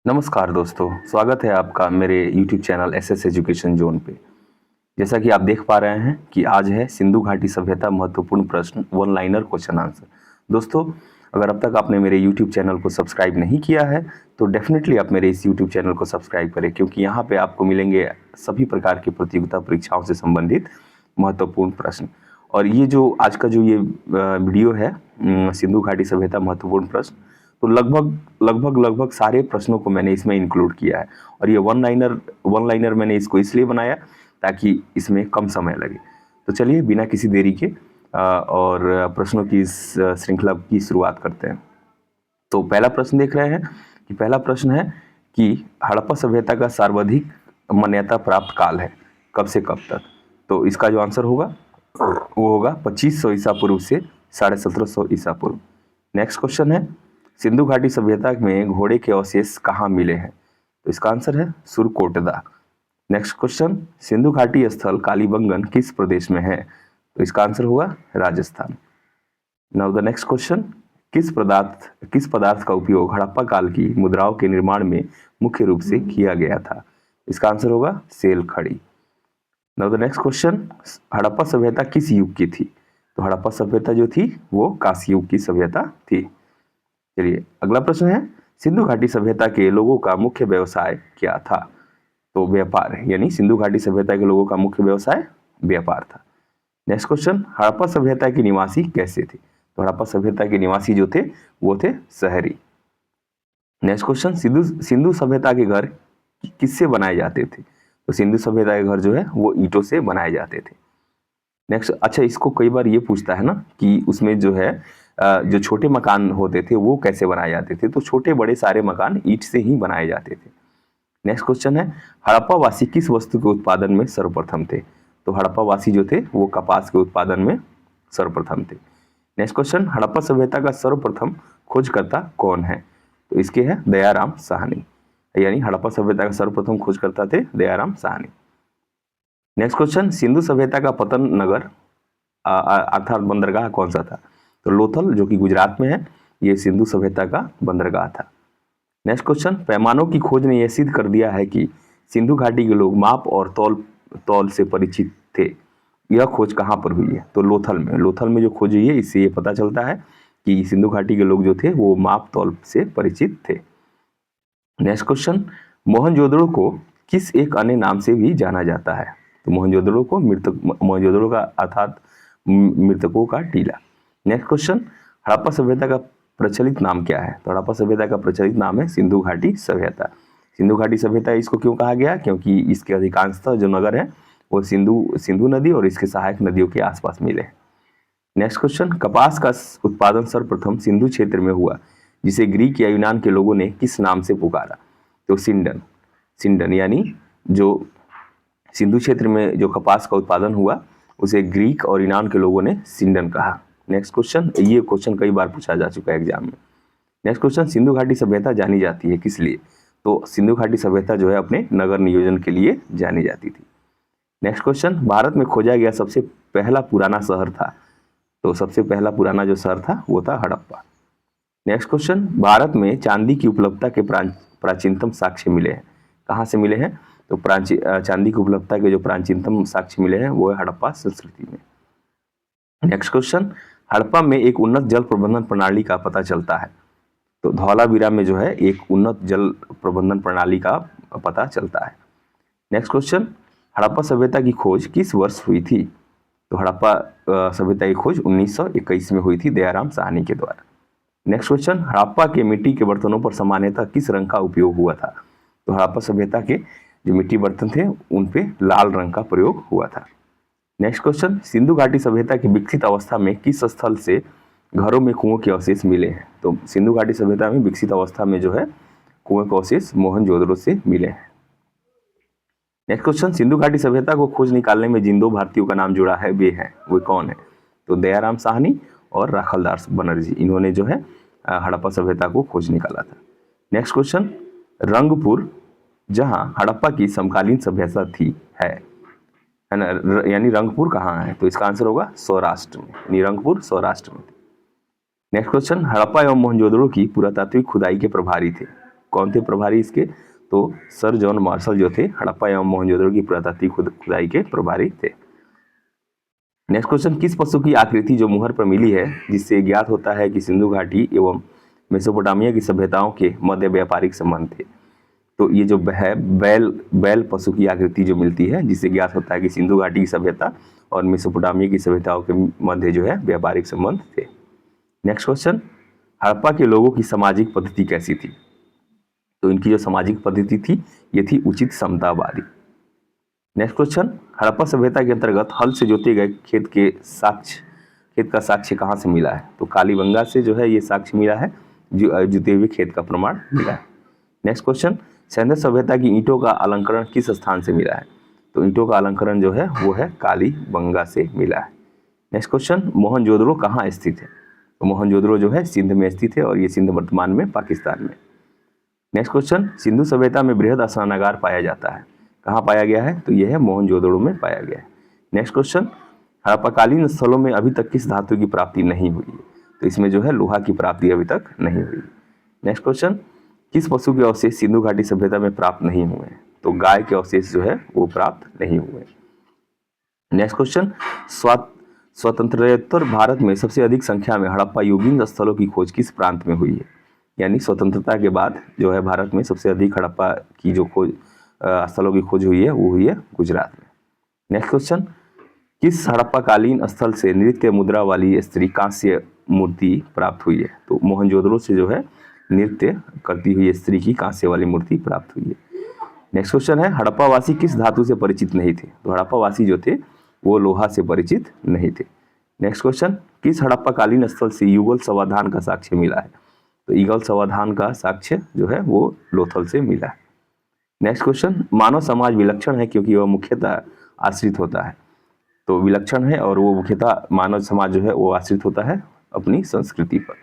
नमस्कार दोस्तों, स्वागत है आपका मेरे YouTube channel SS education zone पे। जैसा कि आप देख पा रहे हैं कि आज है सिंधु घाटी सभ्यता महत्वपूर्ण प्रश्न वन लाइनर क्वेश्चन आंसर। दोस्तों, अगर अब तक आपने मेरे YouTube चैनल को सब्सक्राइब नहीं किया है तो डेफिनेटली आप मेरे इस YouTube चैनल को सब्सक्राइब करें, क्योंकि यहाँ पे आपको मिलेंगे सभी प्रकार की प्रतियोगिता परीक्षाओं से संबंधित महत्वपूर्ण प्रश्न। और ये जो आज का जो ये वीडियो है सिंधु घाटी सभ्यता महत्वपूर्ण प्रश्न, तो लगभग सारे प्रश्नों को मैंने इसमें इंक्लूड किया है। और ये वन लाइनर मैंने इसको इसलिए बनाया ताकि इसमें कम समय लगे। तो चलिए बिना किसी देरी के और प्रश्नों की इस श्रृंखला की शुरुआत करते हैं। तो पहला प्रश्न देख रहे हैं कि पहला प्रश्न है कि हड़प्पा सभ्यता का सर्वाधिक मान्यता प्राप्त काल है, कब से कब तक। तो इसका जो आंसर होगा वो होगा 2500 ईसा पूर्व से 1750 ईसा पूर्व। नेक्स्ट क्वेश्चन है सिंधु घाटी सभ्यता में घोड़े के अवशेष कहाँ मिले हैं। तो इसका आंसर है सुरकोटदा। नेक्स्ट क्वेश्चन सिंधु घाटी स्थल कालीबंगन किस प्रदेश में है। तो इसका आंसर होगा Rajasthan. Now the next question किस पदार्थ का उपयोग हड़प्पा काल की मुद्राओं के निर्माण में मुख्य रूप से किया गया था। इसका आंसर होगा सेल खड़ी। Now the next question Harappa सभ्यता किस युग की थी। तो हड़प्पा सभ्यता जो थी वो कांस्य युग की सभ्यता थी। चलिए अगला प्रश्न है सिंधु घाटी सभ्यता के लोगों का मुख्य व्यवसाय क्या था। तो व्यापार, यानी सिंधु घाटी सभ्यता के लोगों का मुख्य व्यवसाय व्यापार था। नेक्स्ट क्वेश्चन हड़प्पा सभ्यता के निवासी कैसे थे। तो हड़प्पा सभ्यता के निवासी जो थे वो थे शहरी। नेक्स्ट क्वेश्चन सिंधु सभ्यता के घर किससे बनाए जाते थे। तो सिंधु सभ्यता के घर जो है वो ईंटों से बनाए जाते थे। नेक्स्ट, अच्छा इसको कई बार ये पूछता है ना कि उसमें जो है जो छोटे मकान होते थे वो कैसे बनाए जाते थे। तो छोटे बड़े सारे मकान ईंट से ही बनाए जाते थे। नेक्स्ट क्वेश्चन है हड़प्पा वासी किस वस्तु के उत्पादन में सर्वप्रथम थे। तो हड़प्पा वासी जो थे वो कपास के उत्पादन में सर्वप्रथम थे। नेक्स्ट क्वेश्चन हड़प्पा सभ्यता का सर्वप्रथम खोजकर्ता कौन है। तो इसके है दयाराम साहनी, यानी हड़प्पा सभ्यता का सर्वप्रथम खोजकर्ता थे दयाराम साहनी। नेक्स्ट क्वेश्चन सिंधु सभ्यता का पतन नगर अर्थात बंदरगाह कौन सा था। तो लोथल जो कि गुजरात में है, ये सिंधु सभ्यता का बंदरगाह था। नेक्स्ट क्वेश्चन पैमानों की खोज ने यह सिद्ध कर दिया है कि सिंधु घाटी के लोग माप और तौल से परिचित थे। यह खोज कहाँ पर हुई है। तो लोथल में जो खोज हुई है इससे ये पता चलता है कि सिंधु घाटी के लोग जो थे वो माप तौल से परिचित थे। नेक्स्ट क्वेश्चन मोहनजोदड़ो को किस एक अन्य नाम से भी जाना जाता है। तो मोहनजोदड़ो को मोहनजोदड़ो का अर्थात मृतकों का टीला। नेक्स्ट क्वेश्चन हड़प्पा सभ्यता का प्रचलित नाम क्या है। तो हड़प्पा सभ्यता का प्रचलित नाम है सिंधु घाटी सभ्यता। सिंधु घाटी सभ्यता इसको क्यों कहा गया, क्योंकि इसके अधिकांशतः जो नगर है वो सिंधु नदी और इसके सहायक नदियों के आसपास मिले हैं। नेक्स्ट क्वेश्चन कपास का उत्पादन सर्वप्रथम सिंधु क्षेत्र में हुआ, जिसे ग्रीक या यूनान के लोगों ने किस नाम से पुकारा। तो सिंडन, यानी जो सिंधु क्षेत्र में जो कपास का उत्पादन हुआ उसे ग्रीक और यूनान के लोगों ने सिंडन कहा। नेक्स्ट क्वेश्चन, ये क्वेश्चन कई बार पूछा जा चुका है एग्जाम में। नेक्स्ट क्वेश्चन सिंधु घाटी सभ्यता जानी जाती है किस लिए। तो सिंधु घाटी सभ्यता जो है अपने नगर नियोजन के लिए जानी जाती थी। नेक्स्ट क्वेश्चन भारत में खोजा गया सबसे पहला पुराना शहर था। तो सबसे पहला पुराना जो शहर था वो था हड़प्पा। नेक्स्ट क्वेश्चन भारत में चांदी की उपलब्धता के प्राचीनतम साक्ष्य मिले हैं। कहाँ से मिले हैं। तो चांदी की उपलब्धता के जो प्राचीनतम साक्ष्य मिले हैं वो है हड़प्पा संस्कृति में। नेक्स्ट क्वेश्चन हड़प्पा में एक उन्नत जल प्रबंधन प्रणाली का पता चलता है। तो धौलावीरा में जो है एक उन्नत जल प्रबंधन प्रणाली का पता चलता है। नेक्स्ट क्वेश्चन हड़प्पा सभ्यता की खोज किस वर्ष हुई थी। तो हड़प्पा सभ्यता की खोज 1921 में हुई थी दयाराम साहनी के द्वारा। नेक्स्ट क्वेश्चन हड़प्पा के मिट्टी के बर्तनों पर सामान्यतः किस रंग का उपयोग हुआ था। तो हड़प्पा सभ्यता के जो मिट्टी बर्तन थे उन पे लाल रंग का प्रयोग हुआ था। नेक्स्ट क्वेश्चन सिंधु घाटी सभ्यता की विकसित अवस्था में किस स्थल से घरों में कुओं के अवशेष मिले हैं। तो सिंधु घाटी सभ्यता में विकसित अवस्था में जो है कुओं के अवशेष मोहनजोदड़ो से मिले हैं। नेक्स्ट क्वेश्चन सिंधु घाटी सभ्यता को खोज निकालने में जिन दो भारतीयों का नाम जुड़ा है वे कौन है। तो दयाराम साहनी और राखलदास बनर्जी, इन्होंने जो है हड़प्पा सभ्यता को खोज निकाला था। नेक्स्ट क्वेश्चन रंगपुर जहां हड़प्पा की समकालीन सभ्यता थी है ना, यानी रंगपुर कहाँ है। तो इसका आंसर होगा सौराष्ट्र में, यानी रंगपुर सौराष्ट्र में। नेक्स्ट क्वेश्चन हड़प्पा एवं मोहनजोदड़ो की पुरातात्विक खुदाई के प्रभारी थे कौन थे प्रभारी इसके? तो सर जॉन मार्शल जो थे हड़प्पा एवं मोहनजोदड़ो की पुरातात्विक खुदाई के प्रभारी थे। नेक्स्ट क्वेश्चन, किस पशु की आकृति जो मुहर पर मिली है जिससे ज्ञात होता है कि सिंधु घाटी एवं मेसोपोटामिया की सभ्यताओं के मध्य व्यापारिक संबंध थे? तो ये जो है बैल पशु की आकृति जो मिलती है जिससे ज्ञात होता है कि सिंधु घाटी की सभ्यता और मेसोपोटामिया की सभ्यताओं के मध्य जो है व्यापारिक संबंध थे। नेक्स्ट क्वेश्चन, हड़प्पा के लोगों की सामाजिक पद्धति कैसी थी? तो इनकी जो सामाजिक पद्धति थी ये थी उचित समतावादी। नेक्स्ट क्वेश्चन, हड़प्पा सभ्यता के अंतर्गत हल से जोते गए खेत का साक्ष्य कहाँ से मिला है? तो कालीबंगा से जो है ये साक्ष्य मिला है, जो जुते हुए खेत का प्रमाण मिला है। नेक्स्ट क्वेश्चन, सिंधु सभ्यता की ईंटों का अलंकरण किस स्थान से मिला है? तो ईंटों का अलंकरण जो है वो है कालीबंगा से मिला है। नेक्स्ट क्वेश्चन, मोहनजोदड़ो कहाँ स्थित है? तो मोहनजोदड़ो जो है सिंध में स्थित है और ये सिंध वर्तमान में पाकिस्तान में। नेक्स्ट क्वेश्चन, सिंधु सभ्यता में बृहद स्नानागार पाया जाता है, कहाँ पाया गया है? तो यह है मोहनजोदड़ो में पाया गया है। नेक्स्ट क्वेश्चन, हड़प्पाकालीन स्थलों में अभी तक किस धातु की प्राप्ति नहीं हुई है? तो इसमें जो है लोहा की प्राप्ति अभी तक नहीं हुई। नेक्स्ट क्वेश्चन, किस पशु के अवशेष सिंधु घाटी सभ्यता में प्राप्त नहीं हुए हैं? तो गाय के अवशेष जो है वो प्राप्त नहीं हुए। नेक्स्ट क्वेश्चन, स्वतंत्रोत्तर भारत में सबसे अधिक संख्या में हड़प्पा युगीन स्थलों की खोज किस प्रांत में हुई है? यानी स्वतंत्रता के बाद जो है भारत में सबसे अधिक हड़प्पा की जो खोज स्थलों की खोज हुई है वो हुई है गुजरात में। नेक्स्ट क्वेश्चन, किस हड़प्पाकालीन स्थल से नृत्य मुद्रा वाली स्त्री कांस्य मूर्ति प्राप्त हुई है? तो मोहनजोदड़ो से जो है नृत्य करती हुई स्त्री की कांस्य वाली मूर्ति प्राप्त हुई है। नेक्स्ट क्वेश्चन है, हड़प्पावासी किस धातु से परिचित नहीं थे? तो हड़प्पावासी जो थे वो लोहा से परिचित नहीं थे। नेक्स्ट क्वेश्चन, किस हड़प्पाकालीन स्थल से युगल समाधान का साक्ष्य मिला है? तो युगल समाधान का साक्ष्य जो है वो लोथल से मिला है। नेक्स्ट क्वेश्चन, मानव समाज विलक्षण है क्योंकि वह मुख्यतः आश्रित होता है। तो विलक्षण है और वो मुख्यतः मानव समाज जो है वो आश्रित होता है अपनी संस्कृति पर।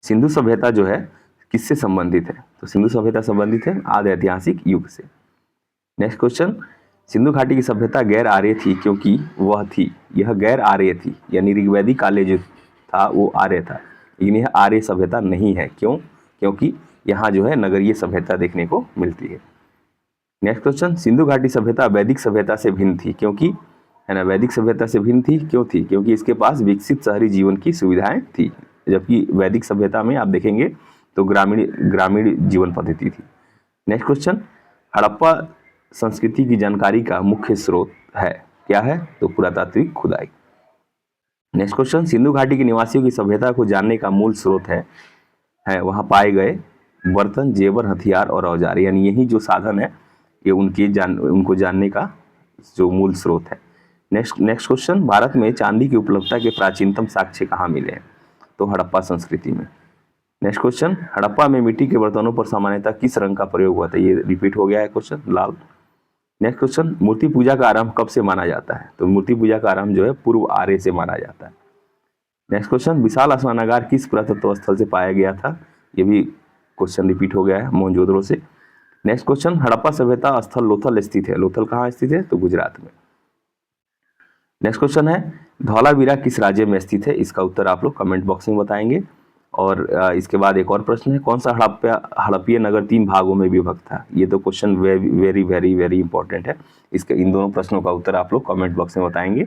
सिंधु सभ्यता जो है किससे संबंधित है? तो सिंधु सभ्यता संबंधित है आदि ऐतिहासिक युग से। नेक्स्ट क्वेश्चन, सिंधु घाटी की सभ्यता गैर आर्य थी क्योंकि वह थी, यह गैर आर्य थी, यानी ऋग्वैदिक काल जो था वो आर्य था, लेकिन यह आर्य सभ्यता नहीं है। क्यों? क्योंकि यहाँ जो है नगरीय सभ्यता देखने को मिलती है। नेक्स्ट क्वेश्चन, सिंधु घाटी सभ्यता वैदिक सभ्यता से भिन्न थी क्योंकि, है ना, वैदिक सभ्यता से भिन्न थी, क्यों थी? क्योंकि इसके पास विकसित शहरी जीवन की सुविधाएं थी, जबकि वैदिक सभ्यता में आप देखेंगे तो ग्रामीण जीवन पद्धति थी। नेक्स्ट क्वेश्चन, हड़प्पा संस्कृति की जानकारी का मुख्य स्रोत है, क्या है? तो पुरातात्विक खुदाई। नेक्स्ट क्वेश्चन, सिंधु घाटी के निवासियों की सभ्यता को जानने का मूल स्रोत है वहां पाए गए बर्तन, जेवर, हथियार और औजार, यानी यही जो साधन है ये उनको जानने का जो मूल स्रोत है। नेक्स्ट क्वेश्चन, भारत में चांदी की उपलब्धता के प्राचीनतम साक्ष्य कहाँ मिले हैं? तो हड़प्पा संस्कृति में। नेक्स्ट क्वेश्चन, हड़प्पा में मिट्टी के बर्तनों पर सामान्यतः किस रंग का प्रयोग हुआ था? ये रिपीट हो गया है क्वेश्चन, लाल। नेक्स्ट क्वेश्चन, मूर्ति पूजा का आरंभ कब से माना जाता है? तो मूर्ति पूजा का आरंभ जो है पूर्व आर्य से माना जाता है। नेक्स्ट क्वेश्चन, विशाल स्नानागार किस पुरातत्व स्थल से पाया गया था? ये भी क्वेश्चन रिपीट हो गया है मोहनजोदड़ो से। नेक्स्ट क्वेश्चन, हड़प्पा सभ्यता स्थल लोथल स्थित है, लोथल कहाँ स्थित है? तो गुजरात में। नेक्स्ट क्वेश्चन है, धौलावीरा किस राज्य में स्थित है? इसका उत्तर आप लोग कमेंट बॉक्स में बताएंगे। और इसके बाद एक और प्रश्न है, कौन सा हड़प्पीय नगर 3 भागों में विभक्त था? ये तो question very very very important है। इसके इन दोनों प्रश्नों का उत्तर आप लोग कमेंट बॉक्स में बताएंगे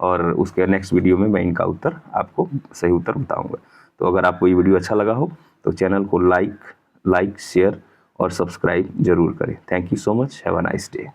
और उसके नेक्स्ट वीडियो में मैं इनका उत्तर आपको सही उत्तर बताऊंगा। तो अगर आपको ये वीडियो अच्छा लगा हो तो चैनल को लाइक शेयर और सब्सक्राइब जरूर करें। Thank you so much, have a nice day.